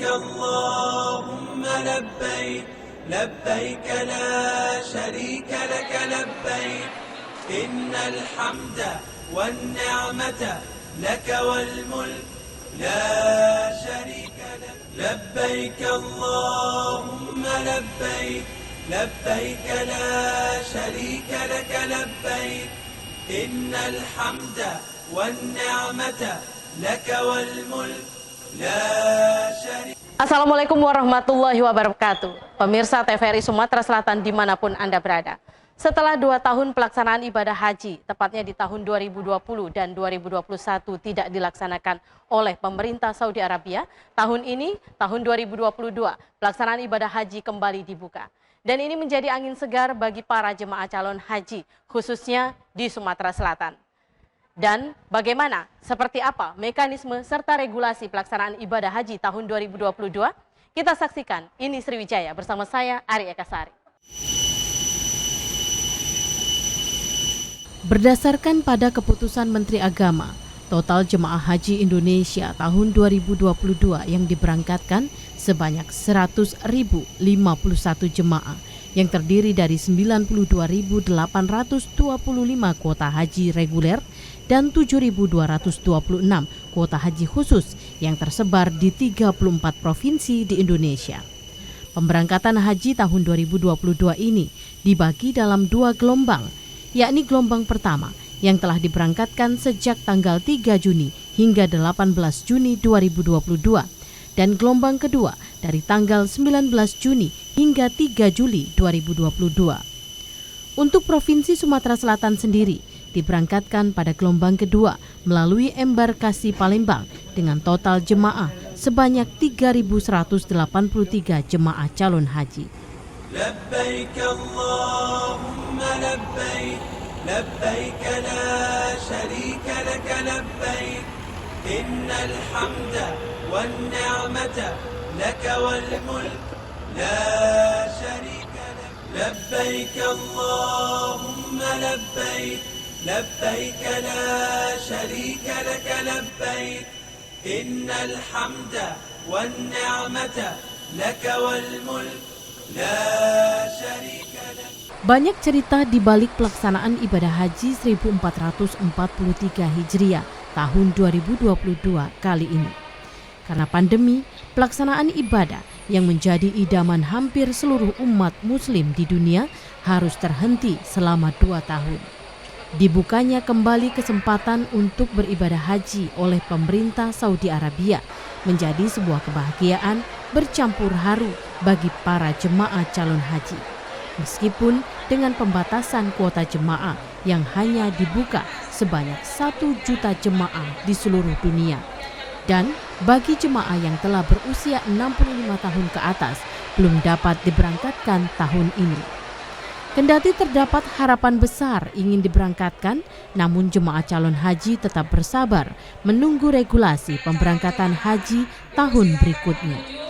اللهم لبيك لبيك لا شريك لك لبيك إن الحمد والنعمة لك والملك لا شريك لك لبيك اللهم لبيك لبيك لا شريك لك لبيك إن الحمد والنعمة لك والملك لا شريك. Assalamualaikum warahmatullahi wabarakatuh. Pemirsa TVRI Sumatera Selatan dimanapun Anda berada. Setelah 2 tahun pelaksanaan ibadah haji, tepatnya di tahun 2020 dan 2021 tidak dilaksanakan oleh pemerintah Saudi Arabia, tahun ini, tahun 2022, pelaksanaan ibadah haji kembali dibuka. Dan ini menjadi angin segar bagi para jemaah calon haji, khususnya di Sumatera Selatan. Dan bagaimana, seperti apa mekanisme serta regulasi pelaksanaan ibadah haji tahun 2022? Kita saksikan ini Sriwijaya bersama saya Ari Ekasari. Berdasarkan pada keputusan Menteri Agama, total jemaah haji Indonesia tahun 2022 yang diberangkatkan sebanyak 100.051 jemaah yang terdiri dari 92.825 kuota haji reguler dan 7.226 kuota haji khusus yang tersebar di 34 provinsi di Indonesia. Pemberangkatan haji tahun 2022 ini dibagi dalam 2 gelombang, yakni gelombang pertama yang telah diberangkatkan sejak tanggal 3 Juni hingga 18 Juni 2022 dan gelombang kedua dari tanggal 19 Juni hingga 3 Juli 2022. Untuk Provinsi Sumatera Selatan sendiri diberangkatkan pada gelombang kedua melalui embarkasi Palembang dengan total jemaah sebanyak 3.183 jemaah calon haji. لبيك اللهم لبيك لبيك لا شريك لك لبيك إن الحمد والنعمة لك والملك لا شريك لك لبيك اللهم لبيك لبيك لا شريك لك لبيك إن الحمد والنعمة لك والملك لا شريك لك. Banyak cerita di balik pelaksanaan ibadah haji 1443 Hijriah tahun 2022 kali ini. Karena pandemi, pelaksanaan ibadah yang menjadi idaman hampir seluruh umat muslim di dunia harus terhenti selama 2 tahun. Dibukanya kembali kesempatan untuk beribadah haji oleh pemerintah Saudi Arabia menjadi sebuah kebahagiaan bercampur haru bagi para jemaah calon haji. Meskipun dengan pembatasan kuota jemaah yang hanya dibuka sebanyak 1 juta jemaah di seluruh dunia. Dan bagi jemaah yang telah berusia 65 tahun ke atas belum dapat diberangkatkan tahun ini. Kendati terdapat harapan besar ingin diberangkatkan, namun jemaah calon haji tetap bersabar menunggu regulasi pemberangkatan haji tahun berikutnya.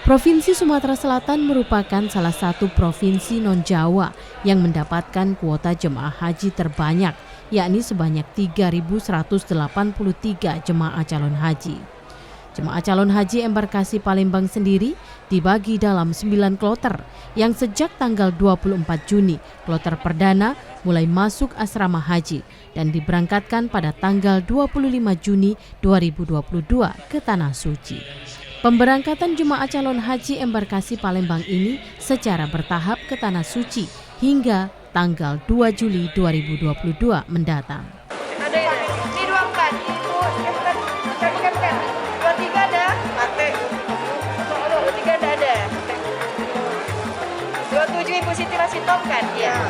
Provinsi Sumatera Selatan merupakan salah satu provinsi non-Jawa yang mendapatkan kuota jemaah haji terbanyak, yakni sebanyak 3.183 jemaah calon haji. Jemaah calon haji embarkasi Palembang sendiri dibagi dalam 9 kloter yang sejak tanggal 24 Juni kloter perdana mulai masuk asrama haji dan diberangkatkan pada tanggal 25 Juni 2022 ke Tanah Suci. Pemberangkatan jemaah calon haji embarkasi Palembang ini secara bertahap ke Tanah Suci hingga tanggal 2 Juli 2022 mendatang. Ada ini 24, Ibu, kan. 23 ada? 23 ada. 27 Ibu Siti masih top kan? Iya.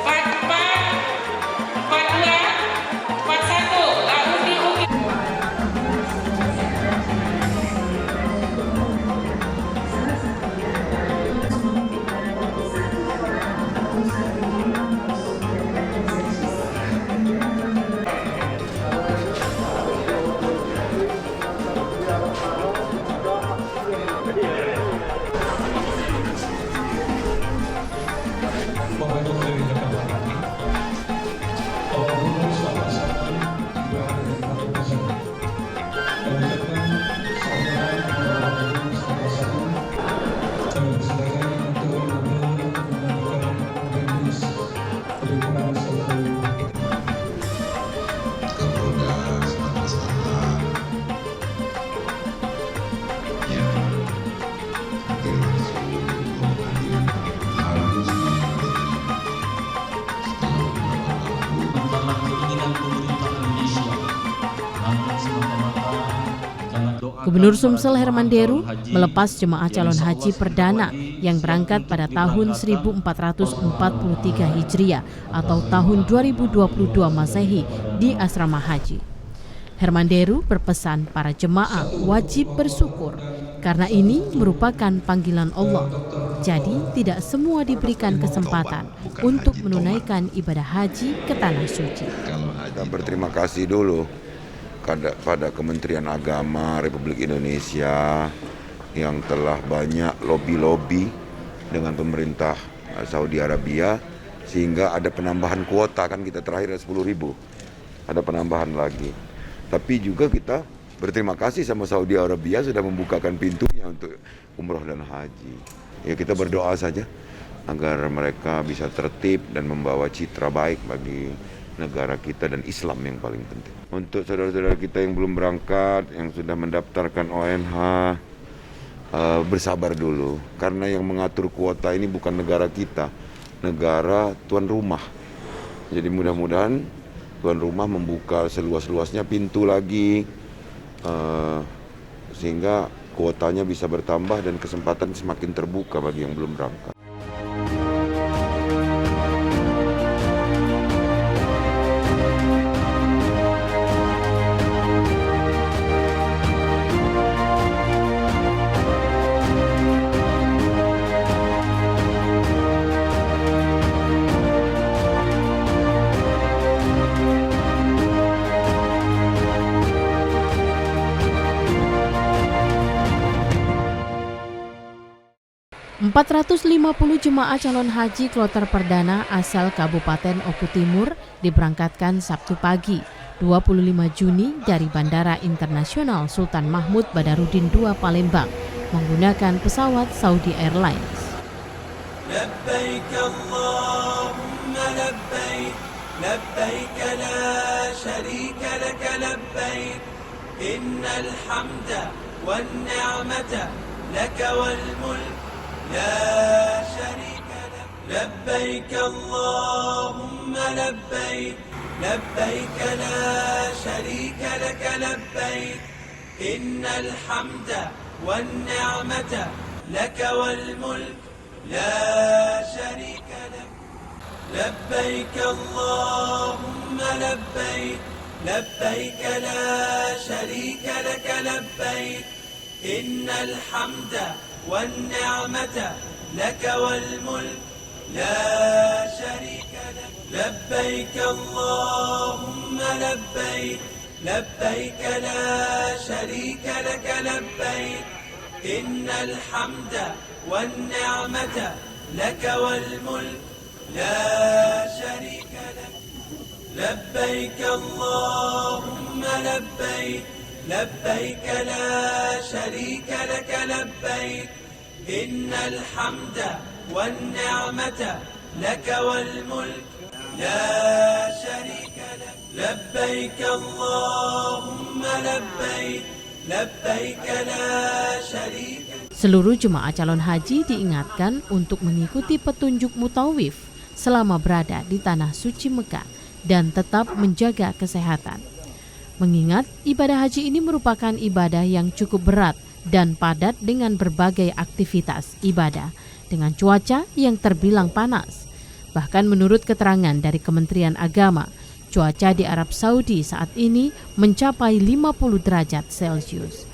44, 42, 41, lalu diukir. Gubernur Sumsel Herman Deru melepas jemaah calon haji perdana yang berangkat pada tahun 1443 Hijriah atau tahun 2022 Masehi di asrama haji. Herman Deru berpesan para jemaah wajib bersyukur karena ini merupakan panggilan Allah. Jadi tidak semua diberikan kesempatan untuk menunaikan ibadah haji ke Tanah Suci. Dan berterima kasih dulu pada Kementerian Agama Republik Indonesia yang telah banyak lobby-lobby dengan pemerintah Saudi Arabia sehingga ada penambahan kuota, kan kita terakhir 10.000, ada penambahan lagi. Tapi juga kita berterima kasih sama Saudi Arabia sudah membukakan pintunya untuk umroh dan haji. Ya kita berdoa saja agar mereka bisa tertib dan membawa citra baik bagi negara kita dan Islam yang paling penting. Untuk saudara-saudara kita yang belum berangkat, yang sudah mendaftarkan ONH, bersabar dulu. Karena yang mengatur kuota ini bukan negara kita, negara tuan rumah. Jadi mudah-mudahan tuan rumah membuka seluas-luasnya pintu lagi, sehingga kuotanya bisa bertambah dan kesempatan semakin terbuka bagi yang belum berangkat. ...450 jemaah calon haji kloter perdana asal Kabupaten Oku Timur diberangkatkan Sabtu pagi 25 Juni dari Bandara Internasional Sultan Mahmud Badarudin II Palembang menggunakan pesawat Saudi Airlines. لبيك اللهم لبيك لبيك لا شريك لك لبيك إن الحمد والنعمة لك والملك لا شريك لك لبيك اللهم لبيك لبيك لا شريك لك لبيك إن الحمد والنعمة لك والملك لا شريك لك لبيك اللهم لبيك لبيك لا شريك لك لبيك إن الحمد والنعمة لك والملك لا شريك لك لبيك اللهم لبيك لبيك لا شريك لك لبيك إن الحمد والنعمة لك والملك لا شريك لك لبيك اللهم لبيك لبيك لا شريك لك لبيك إن الحمد والنعمة لك والملك لا شريك لك لبيك اللهم لبيك لبيك لا شريك لك. Seluruh jemaah calon haji diingatkan untuk mengikuti petunjuk mutawif selama berada di tanah suci Mekah dan tetap menjaga kesehatan. Mengingat ibadah haji ini merupakan ibadah yang cukup berat dan padat dengan berbagai aktivitas ibadah dengan cuaca yang terbilang panas. Bahkan menurut keterangan dari Kementerian Agama, cuaca di Arab Saudi saat ini mencapai 50 derajat Celcius.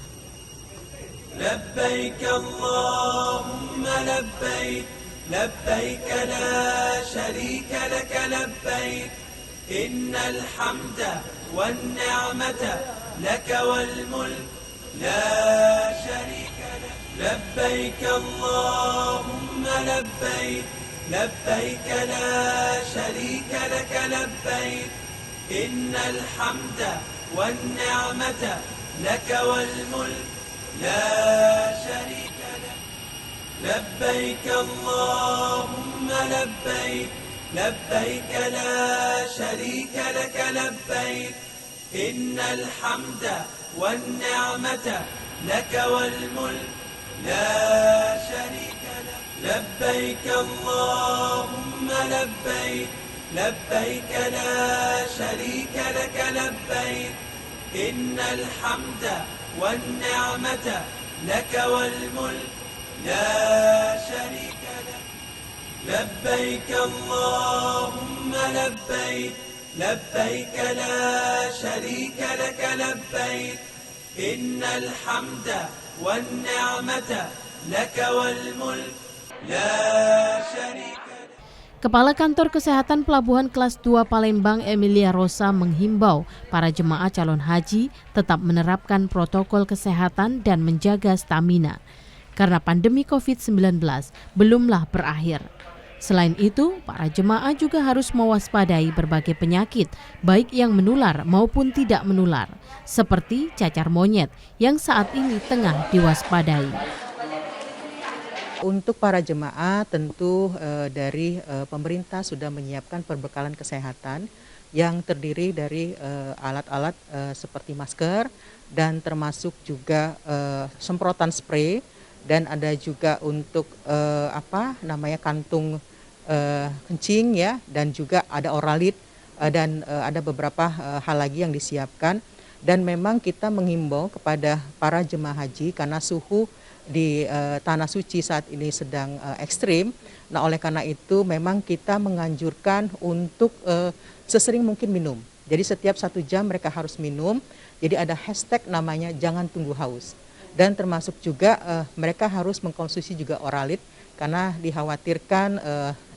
لبيك اللهم لبيك لبيك لا شريك لك لبيك إن الحمد والنعمة لك والملك لا شريك لك لبيك اللهم لبيك لبيك لا شريك لك لبيك إن الحمد والنعمة لك والملك لا شريك لك لبيك اللهم لبيك لبيك لا شريك لك لبيك إن الحمد والنعمة لك والملك لا شريك لك لبيك اللهم لبيك لبيك لا شريك لك لبيك إن الحمد والنعمة لك والملك لا شريك لك لبيك اللهم لبيك لبيك لا شريك لك لبيك إن الحمد والنعمة لك والملك لا شريك لك. Kepala Kantor Kesehatan Pelabuhan Kelas 2 Palembang Emilia Rosa menghimbau para jemaah calon haji tetap menerapkan protokol kesehatan dan menjaga stamina karena pandemi COVID-19 belumlah berakhir. Selain itu, para jemaah juga harus mewaspadai berbagai penyakit baik yang menular maupun tidak menular seperti cacar monyet yang saat ini tengah diwaspadai. Untuk para jemaah tentu dari pemerintah sudah menyiapkan perbekalan kesehatan yang terdiri dari alat-alat seperti masker dan termasuk juga semprotan spray dan ada juga untuk kantung kencing ya, dan juga ada oralit dan ada beberapa hal lagi yang disiapkan. Dan memang kita menghimbau kepada para jemaah haji karena suhu di tanah suci saat ini sedang ekstrim. Nah, oleh karena itu memang kita menganjurkan untuk sesering mungkin minum. Jadi setiap 1 jam mereka harus minum. Jadi ada hashtag namanya jangan tunggu haus. Dan termasuk juga mereka harus mengkonsumsi juga oralit karena dikhawatirkan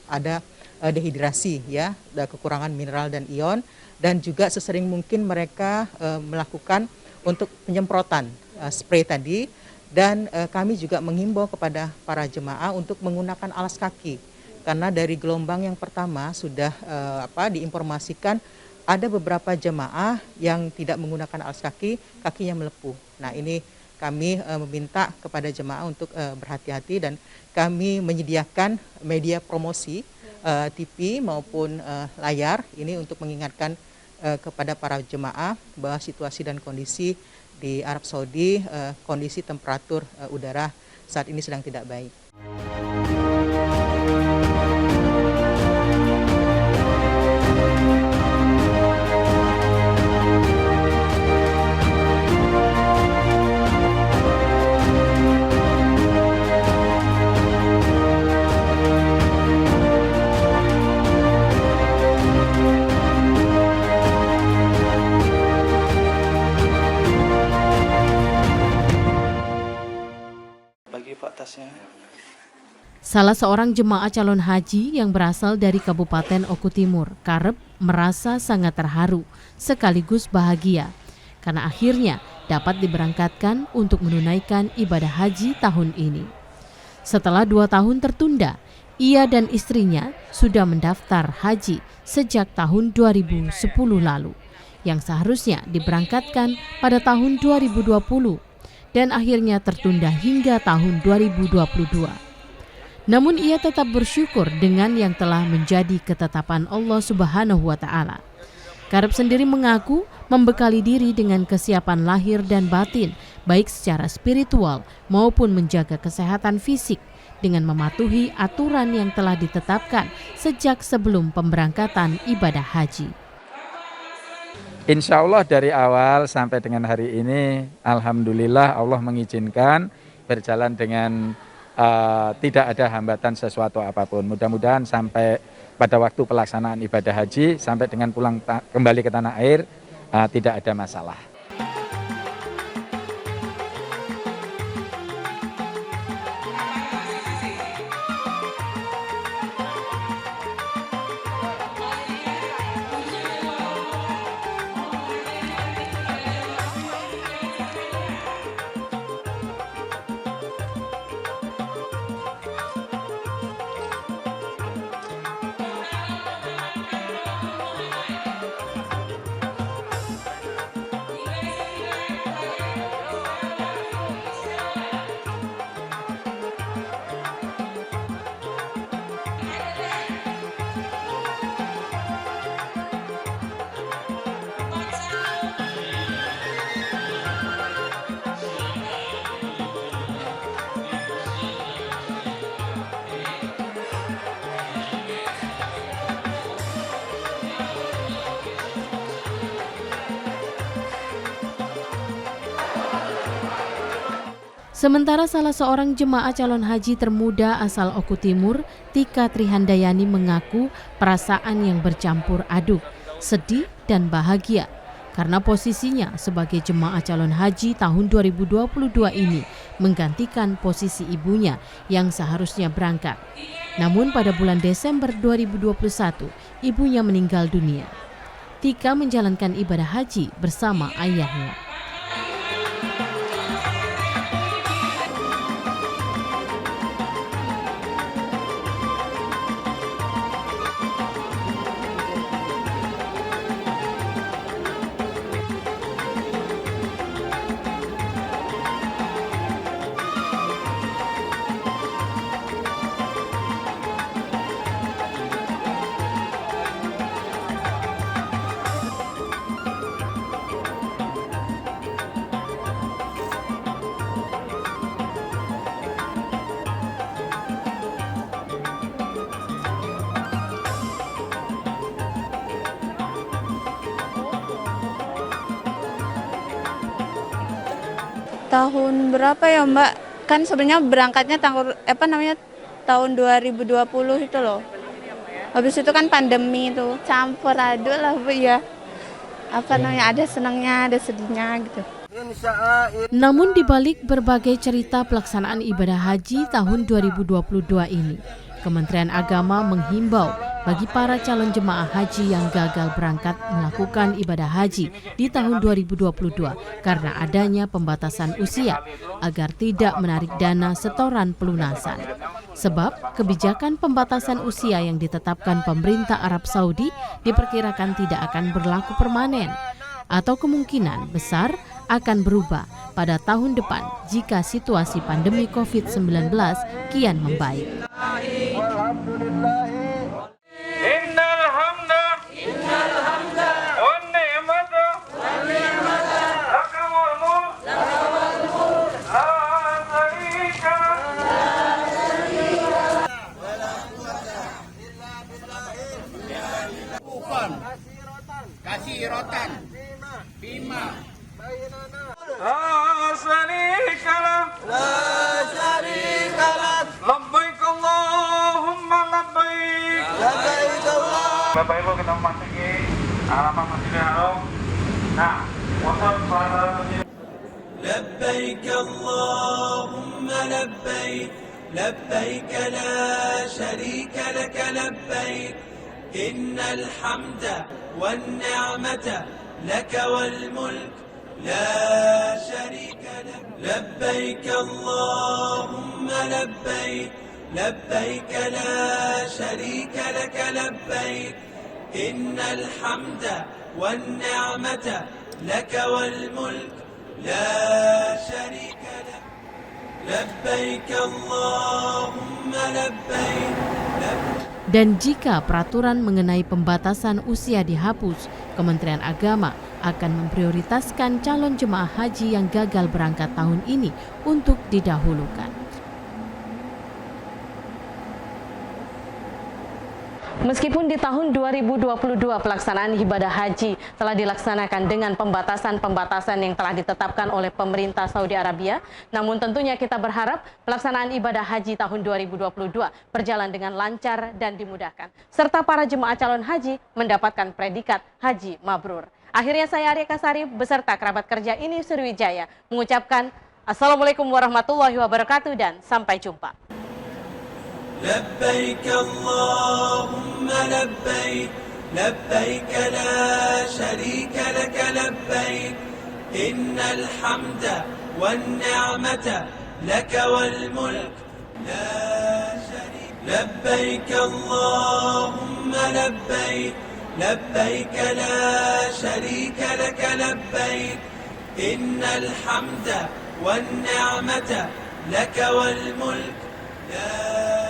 ada dehidrasi ya, ada kekurangan mineral dan ion. Dan juga sesering mungkin mereka melakukan untuk penyemprotan spray tadi. Dan kami juga menghimbau kepada para jemaah untuk menggunakan alas kaki karena dari gelombang yang pertama sudah diinformasikan ada beberapa jemaah yang tidak menggunakan alas kaki, kakinya melepuh. Nah, ini kami meminta kepada jemaah untuk berhati-hati dan kami menyediakan media promosi TV maupun layar ini untuk mengingatkan kepada para jemaah bahwa situasi dan kondisi di Arab Saudi, kondisi temperatur udara saat ini sedang tidak baik. Salah seorang jemaah calon haji yang berasal dari Kabupaten Oku Timur, Karep, merasa sangat terharu sekaligus bahagia karena akhirnya dapat diberangkatkan untuk menunaikan ibadah haji tahun ini. Setelah 2 tahun tertunda, ia dan istrinya sudah mendaftar haji sejak tahun 2010 lalu, yang seharusnya diberangkatkan pada tahun 2020 dan akhirnya tertunda hingga tahun 2022. Namun ia tetap bersyukur dengan yang telah menjadi ketetapan Allah Subhanahu wa Ta'ala. Karep sendiri mengaku membekali diri dengan kesiapan lahir dan batin, baik secara spiritual maupun menjaga kesehatan fisik dengan mematuhi aturan yang telah ditetapkan sejak sebelum pemberangkatan ibadah haji. Insya Allah dari awal sampai dengan hari ini, alhamdulillah Allah mengizinkan berjalan dengan tidak ada hambatan sesuatu apapun. Mudah-mudahan sampai pada waktu pelaksanaan ibadah haji, sampai dengan pulang kembali ke tanah air, tidak ada masalah. Sementara salah seorang jemaah calon haji termuda asal Oku Timur, Tika Trihandayani mengaku perasaan yang bercampur aduk, sedih dan bahagia karena posisinya sebagai jemaah calon haji tahun 2022 ini menggantikan posisi ibunya yang seharusnya berangkat. Namun pada bulan Desember 2021, ibunya meninggal dunia. Tika menjalankan ibadah haji bersama ayahnya. Tahun berapa ya Mbak? Kan sebenarnya berangkatnya tahun 2020 itu loh. Habis itu kan pandemi itu, campur aduk lah Bu ya. Ada senangnya, ada sedihnya gitu. Namun di balik berbagai cerita pelaksanaan ibadah haji tahun 2022 ini, Kementerian Agama menghimbau bagi para calon jemaah haji yang gagal berangkat melakukan ibadah haji di tahun 2022 karena adanya pembatasan usia agar tidak menarik dana setoran pelunasan. Sebab kebijakan pembatasan usia yang ditetapkan pemerintah Arab Saudi diperkirakan tidak akan berlaku permanen atau kemungkinan besar akan berubah pada tahun depan jika situasi pandemi COVID-19 kian membaik. Innal hamda wan ni'mata laka wal mulk la syarika kasiratan bima la syarika la labbaik Allahumma labbaik. Bapak Ibu kita memasuki halaman Masjidil Haram. Nah, untuk para لبيك اللهم لبيك لبيك لا شريك لك لبيك إن الحمد والنعمة لك والملك لا شريك لك لبيك اللهم لبيك لبيك لا شريك لك لبيك إن الحمد والنعمة لك والملك لا شريك لك لبيك اللهم لبيك Dan jika peraturan mengenai pembatasan usia dihapus, Kementerian Agama akan memprioritaskan calon jemaah haji yang gagal berangkat tahun ini untuk didahulukan. Meskipun di tahun 2022 pelaksanaan ibadah haji telah dilaksanakan dengan pembatasan-pembatasan yang telah ditetapkan oleh pemerintah Saudi Arabia, namun tentunya kita berharap pelaksanaan ibadah haji tahun 2022 berjalan dengan lancar dan dimudahkan, serta para jemaah calon haji mendapatkan predikat haji mabrur. Akhirnya saya Arya Kasari beserta kerabat kerja ini Sriwijaya mengucapkan Assalamualaikum warahmatullahi wabarakatuh dan sampai jumpa. لبيك اللهم لبيك لبيك لا شريك لك لبيك إن الحمد والنعمة لك والملك لا شريك لبيك اللهم لبيك لبيك لا شريك لك لبيك إن الحمد والنعمة لك والملك لا